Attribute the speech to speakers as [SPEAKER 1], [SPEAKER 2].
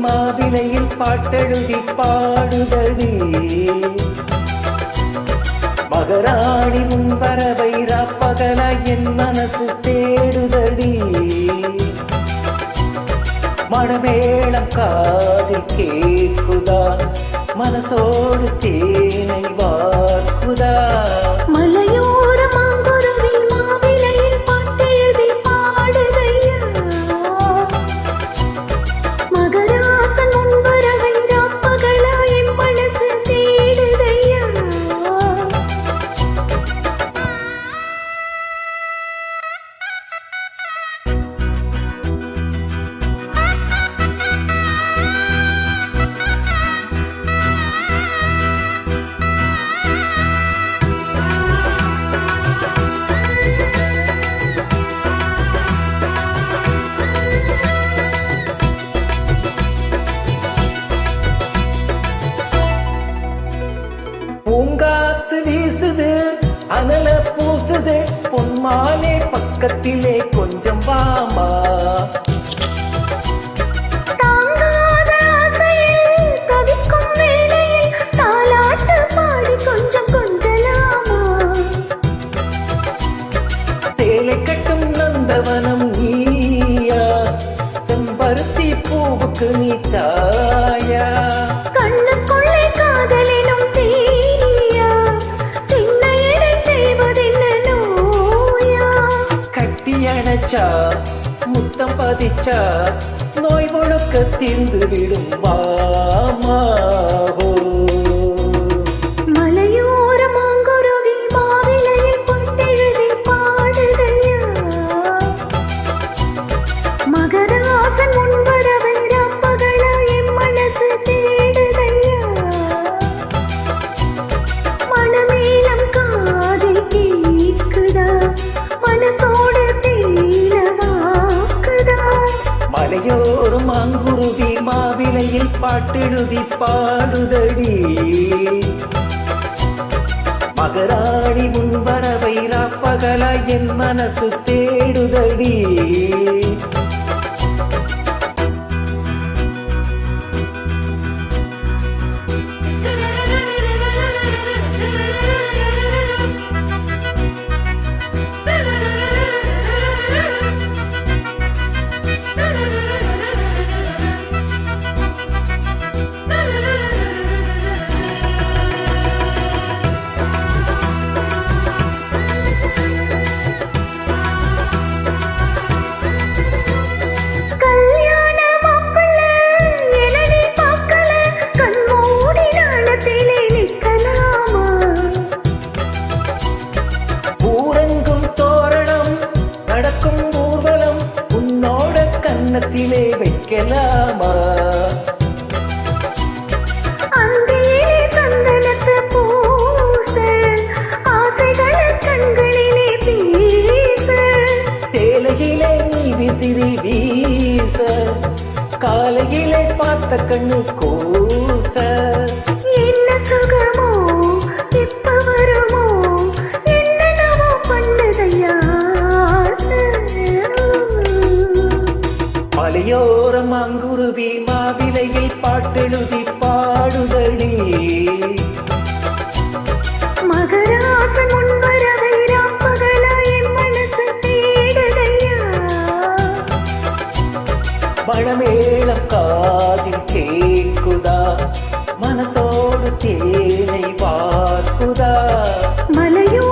[SPEAKER 1] மாவிலையில் பாட்டெழுதி பாடுதடி மகராணி முன்பரவை ராப்பகல என் மனசு தேடுதடி மணமேளம் காதில் கேட்குதா மனசோடு தேனை வார்க்குதா
[SPEAKER 2] மலையோர மாங்குருவி மாவிலையில் பாட்டெழுதி பாடுதையா மகராசன் முன்பரவை ராப்பகலா என் மனசு தேடுதையா
[SPEAKER 1] பூங்காத்து வீசுது அனல பூசுது பொன்மானே பக்கத்திலே கொஞ்சம் வாமா
[SPEAKER 2] தாங்காத ஆசையில் தவிக்கும் வேளையில் தாலாட்டு பாடி கொஞ்சம் கொஞ்சலாமா
[SPEAKER 1] சேலை கட்டும் நந்தவனம் நீயா செம்பருத்தி பூவுக்கு நீ தாயா
[SPEAKER 2] கண்ணுக்குள்ளே காதலினும் தீயா சின்ன இடை செய்வதென்ன நோயா
[SPEAKER 1] கட்டி அணைச்சா முத்தம் பதிச்சா நோய் முழுக்க தீர்ந்து விடும் வாமா
[SPEAKER 2] மலையோர மாங்குருவி மாவிலையில் பாட்டெழுதி பாடுதையா மகராசன் முன்பரவை ராப்பகலா என் மனசு தேடுதையா மணமேளம் காதில் கேட்குதா மனசோடு தேனவாக்குதா
[SPEAKER 1] மலையோரும் மாங்குருவி மாவிலையில் பாட்டெழுதி பாடுதடி மகராணி முன்வரவை ராப்பகலா என் மனசு தேடுதடி
[SPEAKER 2] கல்யாண மாப்பிள்ளை எனனி பார்க்கல கண்மூடி நாணத்திலே நிற்கலாமா
[SPEAKER 1] ஊரெங்கும் தோரணம் நடக்கும் ஊர்வலம் உன்னோட கன்னத்திலே வைக்கலாமா
[SPEAKER 2] அங்கேயே சந்தனத்து பூச ஆசைகளை கண்களிலே பேச
[SPEAKER 1] சேலையிலே நீ விசிறி வீச காலையிலே பார்த்த கண்ணு கூச
[SPEAKER 2] என்ன சுகமோ எப்ப வருமோ என்னென்னவோ பண்ணுதையா
[SPEAKER 1] மலையோர மாங்குருவி மாவிலையில் பாட்டெழுதி பாடுதடி
[SPEAKER 2] மகராசன் முன்வரவை ராப்பகலா என் மனசு தேடுதையா
[SPEAKER 1] மணமேளம் காதில் கேட்குதா மனசோடு தேனை பார்க்குதா
[SPEAKER 2] மலையோ